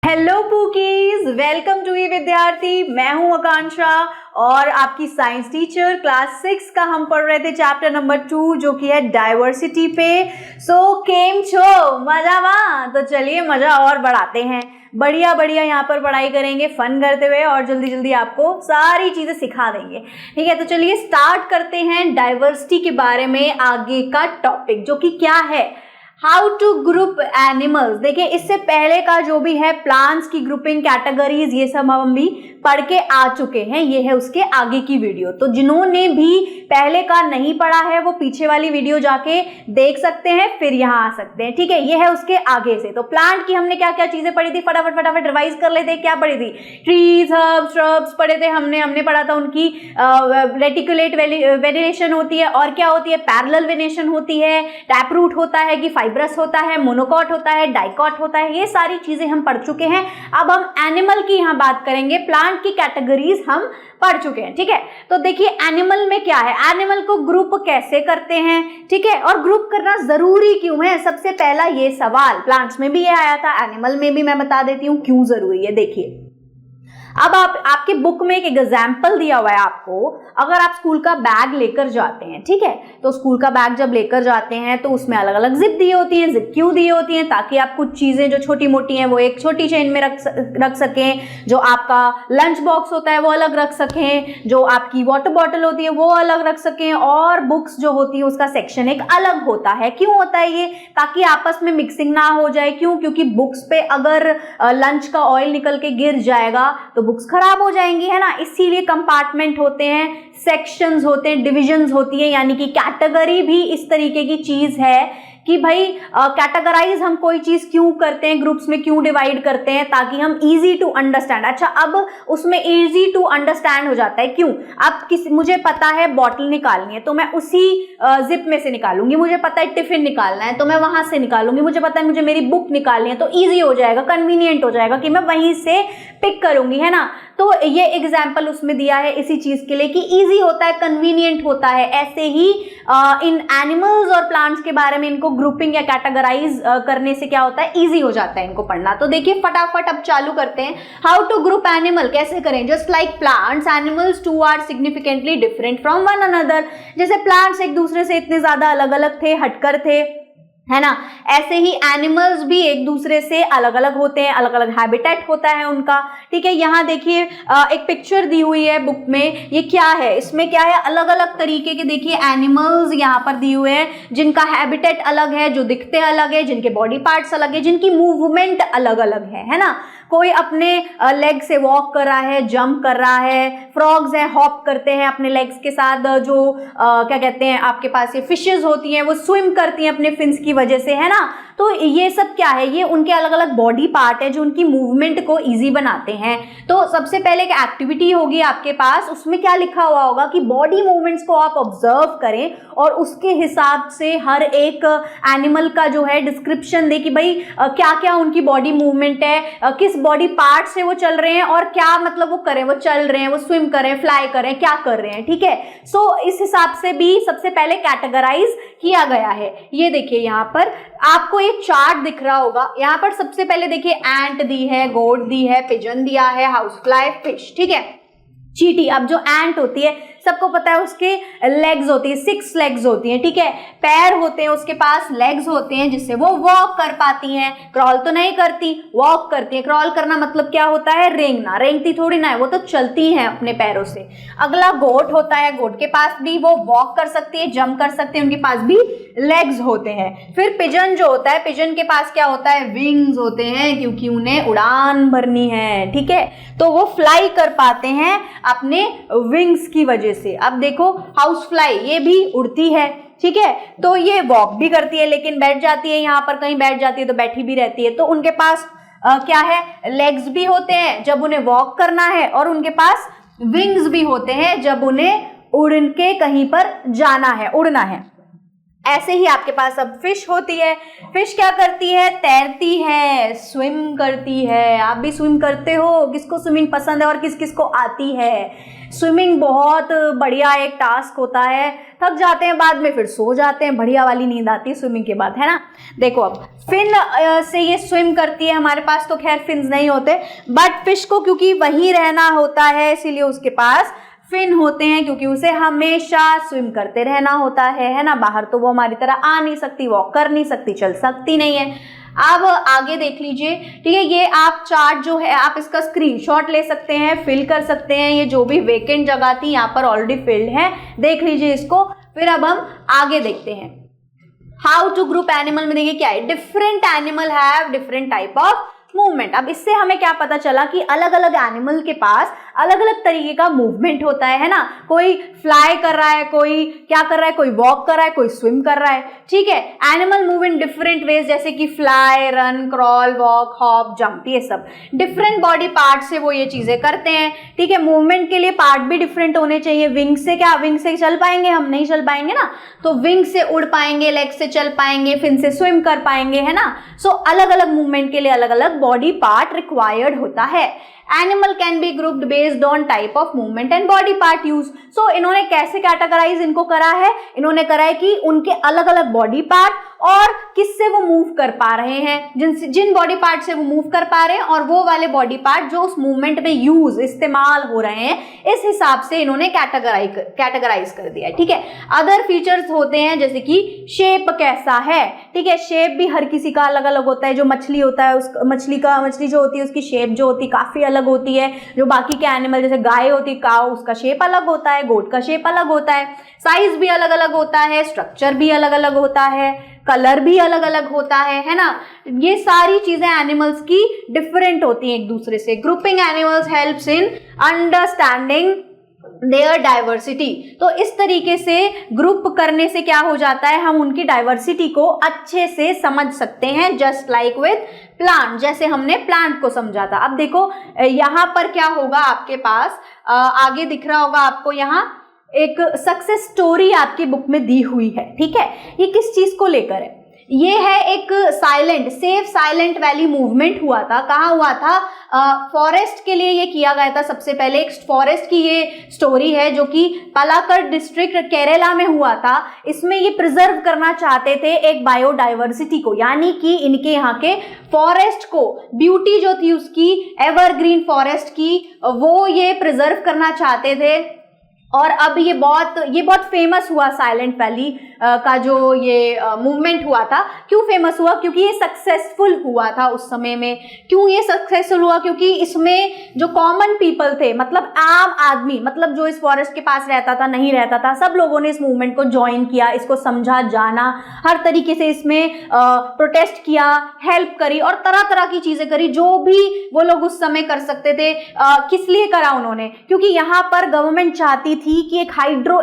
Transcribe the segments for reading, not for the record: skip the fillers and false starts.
Hello पूकीज, welcome to विद्यार्थी। मैं हूं आकांक्षा और आपकी साइंस टीचर। क्लास 6 का हम पढ़ रहे थे चैप्टर नंबर 2 जो कि है डाइवर्सिटी पे। केम छो मजा तो चलिए मजा और बढ़ाते हैं। बढ़िया बढ़िया यहाँ पर पढ़ाई करेंगे फन करते हुए और जल्दी जल्दी आपको सारी चीजें सिखा देंगे। ठीक है, तो चलिए स्टार्ट करते हैं डाइवर्सिटी के बारे में आगे का टॉपिक, जो कि क्या है, हाउ टू ग्रुप एनिमल्स। देखिए, इससे पहले का जो भी है प्लांट्स की ग्रुपिंग, कैटेगरीज, ये सब हम भी पढ़ के आ चुके हैं। ये है उसके आगे की वीडियो। तो जिन्होंने भी पहले का नहीं पढ़ा है वो पीछे वाली वीडियो जाके देख सकते हैं, फिर यहाँ आ सकते हैं। ठीक है, ये है उसके आगे से। तो प्लांट की हमने क्या क्या चीजें पढ़ी थी, फटाफट रिवाइज कर लेते हैं। क्या पढ़ी थी? ट्रीज, हर्ब्स, श्रब्स पढ़े थे हमने पढ़ा था उनकी रेटिकुलेट वेरिएशन होती है, और क्या होती है, पैरेलल वेरिएशन होती है, टैप रूट होता है कि फाइब्रस होता है, मोनोकॉट होता है, डाइकॉट होता है। ये सारी चीजें हम पढ़ चुके हैं। अब हम एनिमल की यहाँ बात करेंगे। प्लांट की कैटेगरीज हम पढ़ चुके हैं। ठीक है, तो देखिए एनिमल में क्या है, एनिमल को ग्रुप कैसे करते हैं। ठीक है, और ग्रुप करना जरूरी क्यों है, सबसे पहला ये सवाल। प्लांट्स में भी ये आया था, एनिमल में भी मैं बता देती हूँ क्यों जरूरी है। देखिए, अब आपके बुक में एक एग्जाम्पल दिया हुआ है आपको। अगर आप स्कूल का बैग लेकर जाते हैं, ठीक है, तो स्कूल का बैग जब लेकर जाते हैं तो उसमें अलग अलग जिप दी होती हैं। जिप क्यों दी होती हैं? ताकि आप कुछ चीजें जो छोटी मोटी हैं वो एक छोटी चेन में रख सकें, जो आपका लंच बॉक्स होता है वो अलग रख सकें, जो आपकी वाटर बॉटल होती है वो अलग रख सकें, और बुक्स जो होती है उसका सेक्शन एक अलग होता है। क्यों होता है ये? ताकि आपस में मिक्सिंग ना हो जाए। क्यों? क्योंकि बुक्स पे अगर लंच का ऑयल निकल के गिर जाएगा तो बुक्स खराब हो जाएंगी, है ना। इसीलिए कंपार्टमेंट होते हैं, सेक्शंस होते हैं, डिविजन्स होती है, यानी कि कैटेगरी भी इस तरीके की चीज है कि भाई कैटेगराइज हम कोई चीज क्यों करते हैं, ग्रुप्स में क्यों डिवाइड करते हैं, ताकि हम इजी टू अंडरस्टैंड। अच्छा, अब उसमें इजी टू अंडरस्टैंड हो जाता है। क्यों? अब मुझे पता है बॉटल निकालनी है तो मैं उसी जिप में से निकालूंगी। मुझे पता है टिफिन निकालना है तो मैं वहां से निकालूंगी। मुझे पता है मुझे मेरी बुक निकालनी है तो ईजी हो जाएगा, कन्वीनियंट हो जाएगा कि मैं वहीं से पिक करूंगी, है ना। तो ये एग्जाम्पल उसमें दिया है इसी चीज के लिए कि इजी होता है, कन्वीनियंट होता है। ऐसे ही इन एनिमल्स और प्लांट्स के बारे में इनको ग्रुपिंग या कैटेगराइज करने से क्या होता है, इजी हो जाता है इनको पढ़ना। तो देखिए फटाफट अब चालू करते हैं। हाउ टू ग्रुप एनिमल, कैसे करें? Just like plants, animals too are significantly different from one another. जैसे प्लांट्स एक दूसरे से इतने ज्यादा अलग अलग थे, हटकर थे, है ना, ऐसे ही एनिमल्स भी एक दूसरे से अलग अलग होते हैं, अलग अलग हैबिटेट होता है उनका। ठीक है, यहाँ देखिए एक पिक्चर दी हुई है बुक में। ये क्या है, इसमें क्या है, अलग अलग तरीके के देखिए एनिमल्स यहाँ पर दिए हुए हैं, जिनका हैबिटेट अलग है, जो दिखते अलग है, जिनके बॉडी पार्ट्स अलग है, जिनकी मूवमेंट अलग अलग है ना। कोई अपने लेग से वॉक कर रहा है, जंप कर रहा है, फ्रॉग्स हैं हॉप करते हैं अपने लेग्स के साथ। जो क्या कहते हैं, आपके पास ये फिशेस होती हैं वो स्विम करती हैं अपने फिन्स की वजह से, है ना। तो ये सब क्या है, ये उनके अलग अलग बॉडी पार्ट है जो उनकी मूवमेंट को इजी बनाते हैं। तो सबसे पहले एक एक्टिविटी होगी आपके पास, उसमें क्या लिखा हुआ होगा कि बॉडी मूवमेंट्स को आप ऑब्जर्व करें और उसके हिसाब से हर एक एनिमल का जो है डिस्क्रिप्शन दे कि भाई क्या क्या उनकी बॉडी मूवमेंट है, किस बॉडी पार्ट से वो चल रहे हैं और क्या मतलब वो करें, वो चल रहे हैं, वो स्विम करें, फ्लाई करें, क्या कर रहे हैं। ठीक है, सो इस हिसाब से भी सबसे पहले कैटेगराइज किया गया है। ये देखिए यहाँ पर आपको एक चार्ट दिख रहा होगा। यहाँ पर सबसे पहले देखिए एंट दी है, गोट दी है, पिजन दिया है, हाउस फ्लाई, फिश। ठीक है, चींटी। अब जो एंट होती है सबको पता है उसके लेग्स होती है, 6 लेग्स होती हैं। ठीक है, पैर होते हैं उसके पास, लेग्स होते हैं जिससे वो वॉक कर पाती हैं। क्रॉल तो नहीं करती, वॉक करती है। क्रॉल करना मतलब क्या होता है, रेंगना। रेंगती थोड़ी ना है, वो तो चलती हैं अपने पैरों से। अगला गोट होता है, गोट के पास भी वो वॉक कर सकती है, जंप कर सकती है, उनके पास भी लेग्स होते हैं। फिर पिजन जो होता है, पिजन के पास क्या होता है, विंग्स होते हैं, क्योंकि उन्हें उड़ान भरनी है। ठीक है, तो वो फ्लाई कर पाते हैं अपने विंग्स की वजह से। अब देखो हाउस फ्लाई, ये भी उड़ती है। ठीक है, तो ये वॉक भी करती है लेकिन बैठ जाती है, यहाँ पर कहीं बैठ जाती है तो बैठी भी रहती है। तो उनके पास क्या है, लेग्स भी होते हैं जब उन्हें वॉक करना है, और उनके पास विंग्स भी होते हैं जब उन्हें उड़ के कहीं पर जाना है, उड़ना है। ऐसे ही आपके पास अब फिश होती है। फिश क्या करती है, तैरती है, स्विम करती है। आप भी स्विम करते हो, किसको स्विमिंग पसंद है और किस किस को आती है। स्विमिंग बहुत बढ़िया एक टास्क होता है। थक जाते हैं बाद में, फिर सो जाते हैं, बढ़िया वाली नींद आती है स्विमिंग के बाद, है ना। देखो अब फिन से ये स्विम करती है, हमारे पास तो खैर फिन्स नहीं होते, बट फिश को क्योंकि वहीं रहना होता है इसीलिए उसके पास फिन होते हैं, क्योंकि उसे हमेशा स्विम करते रहना होता है ना। बाहर तो वो हमारी तरह आ नहीं सकती, वॉक कर नहीं सकती, चल सकती नहीं है। अब आगे देख लीजिए, ठीक है, ये आप चार्ट जो है आप इसका स्क्रीनशॉट ले सकते हैं, फिल कर सकते हैं। ये जो भी वेकेंट जगह थी यहाँ पर ऑलरेडी फिल्ड है, देख लीजिए इसको। फिर अब हम आगे देखते हैं हाउ टू ग्रुप एनिमल में। देखिए क्या है, different animal have different type of movement. अब इससे हमें क्या पता चला कि अलग अलग एनिमल के पास अलग अलग तरीके का मूवमेंट होता है ना। कोई फ्लाई कर रहा है, कोई क्या कर रहा है, कोई वॉक कर रहा है, कोई स्विम कर रहा है, ठीक है। Animal move in different ways, जैसे कि fly, run, crawl, walk, hop, jump, ये सब डिफरेंट बॉडी पार्ट से वो ये चीजें करते हैं, ठीक है। मूवमेंट के लिए पार्ट भी डिफरेंट होने चाहिए। विंग से क्या, विंग से चल पाएंगे हम, नहीं चल पाएंगे ना, तो विंग से उड़ पाएंगे, लेग से चल पाएंगे, फिन से स्विम कर पाएंगे, है ना। सो अलग अलग मूवमेंट के लिए अलग अलग बॉडी पार्ट रिक्वायर्ड होता है। Animal can be grouped based on type of movement and body part use. So इन्होंने कैसे कैटेगराइज इनको करा है, इन्होंने करा है कि उनके अलग अलग बॉडी पार्ट और किससे वो मूव कर पा रहे हैं, जिन बॉडी पार्ट से वो मूव कर पा रहे हैं, और वो वाले बॉडी पार्ट जो उस मूवमेंट में यूज इस्तेमाल हो रहे हैं, इस हिसाब से इन्होंने कैटेगराइज कर दिया है, ठीक है। अदर फीचर्स होते हैं जैसे कि शेप कैसा है, ठीक है। शेप भी हर किसी का अलग अलग होता है। जो मछली होता है, उस मछली जो होती है उसकी शेप जो होती है काफी अलग होती है। जो बाकी के एनिमल जैसे गाय होती है, काऊ, उसका शेप अलग होता है, गोट का शेप अलग होता है, साइज भी अलग अलग होता है, स्ट्रक्चर भी अलग अलग होता है, कलर भी अलग अलग होता है ना। ये सारी चीजें एनिमल्स की डिफरेंट होती हैं एक दूसरे से। Grouping animals helps in understanding their diversity. तो इस तरीके से ग्रुप करने से क्या हो जाता है, हम उनकी डाइवर्सिटी को अच्छे से समझ सकते हैं। जस्ट लाइक विथ प्लांट, जैसे हमने प्लांट को समझा था। अब देखो यहाँ पर क्या होगा, आपके पास आगे दिख रहा होगा आपको, यहाँ एक सक्सेस स्टोरी आपकी बुक में दी हुई है, ठीक है। ये किस चीज को लेकर है, ये है एक सेफ साइलेंट वैली मूवमेंट हुआ था। कहाँ हुआ था, फॉरेस्ट के लिए ये किया गया था। सबसे पहले एक फॉरेस्ट की ये स्टोरी है जो कि पलाक्कड़ डिस्ट्रिक्ट केरला में हुआ था। इसमें ये प्रिजर्व करना चाहते थे एक बायोडाइवर्सिटी को, यानी कि इनके यहाँ के फॉरेस्ट को, ब्यूटी जो थी उसकी, एवरग्रीन फॉरेस्ट की, वो ये प्रिजर्व करना चाहते थे। और अब ये बहुत फेमस हुआ साइलेंट वैली का जो ये मूवमेंट हुआ था। क्यों फेमस हुआ, क्योंकि ये सक्सेसफुल हुआ था उस समय में। क्यों ये सक्सेसफुल हुआ, क्योंकि इसमें जो कॉमन पीपल थे, मतलब आम आदमी, मतलब जो इस फॉरेस्ट के पास रहता था, नहीं रहता था, सब लोगों ने इस मूवमेंट को ज्वाइन किया, इसको समझा, जाना, हर तरीके से इसमें प्रोटेस्ट किया, हेल्प करी और तरह तरह की चीजें करी जो भी वो लोग उस समय कर सकते थे। किस लिए करा उन्होंने, क्योंकि यहाँ पर गवर्नमेंट चाहती थी कि एक हाइड्रो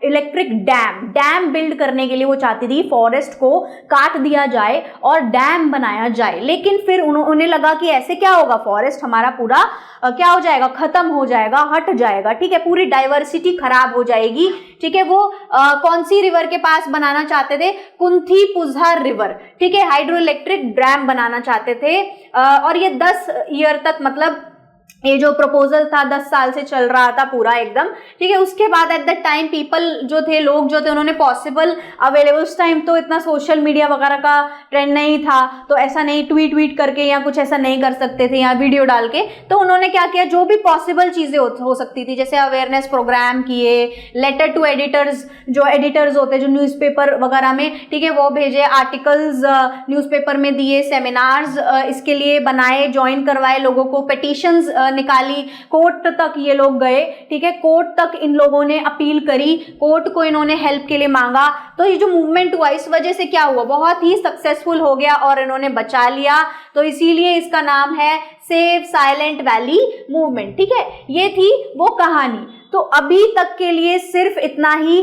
इलेक्ट्रिक डैम बिल्ड करने के लिए वो चाहती थी फॉरेस्ट को काट दिया जाए और डैम बनाया जाए। लेकिन फिर उन्हें लगा कि ऐसे क्या होगा, फॉरेस्ट हमारा पूरा क्या हो जाएगा, खत्म हो जाएगा, हट जाएगा, ठीक है, पूरी डाइवर्सिटी खराब हो जाएगी, ठीक है। वो कौन सी रिवर के पास बनाना चाहते थे, कुंथी पुजहर रिवर, ठीक है, हाइड्रो इलेक्ट्रिक डैम बनाना चाहते थे। और ये 10 ईयर तक, मतलब ये जो प्रपोजल था 10 साल से चल रहा था पूरा एकदम, ठीक है। उसके बाद एट द टाइम पीपल जो थे, लोग जो थे, उन्होंने पॉसिबल अवेलेबल, उस टाइम तो इतना सोशल मीडिया वगैरह का ट्रेंड नहीं था, तो ऐसा नहीं ट्वीट करके या कुछ ऐसा नहीं कर सकते थे या वीडियो डाल के। तो उन्होंने क्या किया, जो भी पॉसिबल चीजें हो सकती थी, जैसे अवेयरनेस प्रोग्राम किए, लेटर टू एडिटर्स, जो एडिटर्स होते जो न्यूज़पेपर वगैरह में, ठीक है, वो भेजे, आर्टिकल्स न्यूज़पेपर में दिए, सेमिनार्स इसके लिए बनाए, ज्वाइन करवाए लोगों को, पेटिशंस निकाली, कोर्ट तक ये लोग गए, ठीक है, कोर्ट तक इन लोगों ने अपील करी, कोर्ट को इन्होंने हेल्प के लिए मांगा। तो ये जो मूवमेंट हुआ, इस वजह से क्या हुआ, बहुत ही सक्सेसफुल हो गया और इन्होंने बचा लिया। तो इसीलिए इसका नाम है सेफ साइलेंट वैली मूवमेंट, ठीक है। ये थी वो कहानी। तो अभी तक के लिए सिर्फ इतना ही।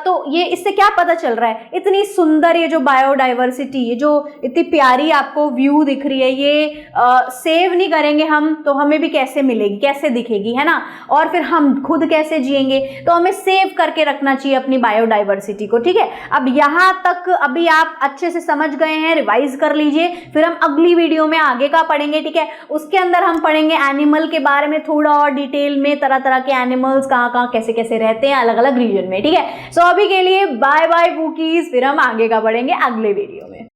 तो ये इससे क्या पता चल रहा है, इतनी सुंदर ये जो बायोडाइवर्सिटी, ये जो इतनी प्यारी आपको व्यू दिख रही है, ये सेव नहीं करेंगे हम तो हमें भी कैसे मिलेगी, कैसे दिखेगी, है ना। और फिर हम खुद कैसे जिएंगे, तो हमें सेव करके रखना चाहिए अपनी बायोडाइवर्सिटी को, ठीक है। अब यहाँ तक अभी आप अच्छे से समझ गए हैं, रिवाइज कर लीजिए, फिर हम अगली वीडियो में आगे का पढ़ेंगे, ठीक है। उसके अंदर हम पढ़ेंगे एनिमल के बारे में थोड़ा और डिटेल में, तरह तरह के एनिमल्स कहाँ कैसे कैसे रहते हैं अलग अलग रीजन में, ठीक है। सो अभी के लिए बाय बाय बुकीज, फिर हम आगे का पढ़ेंगे अगले वीडियो में।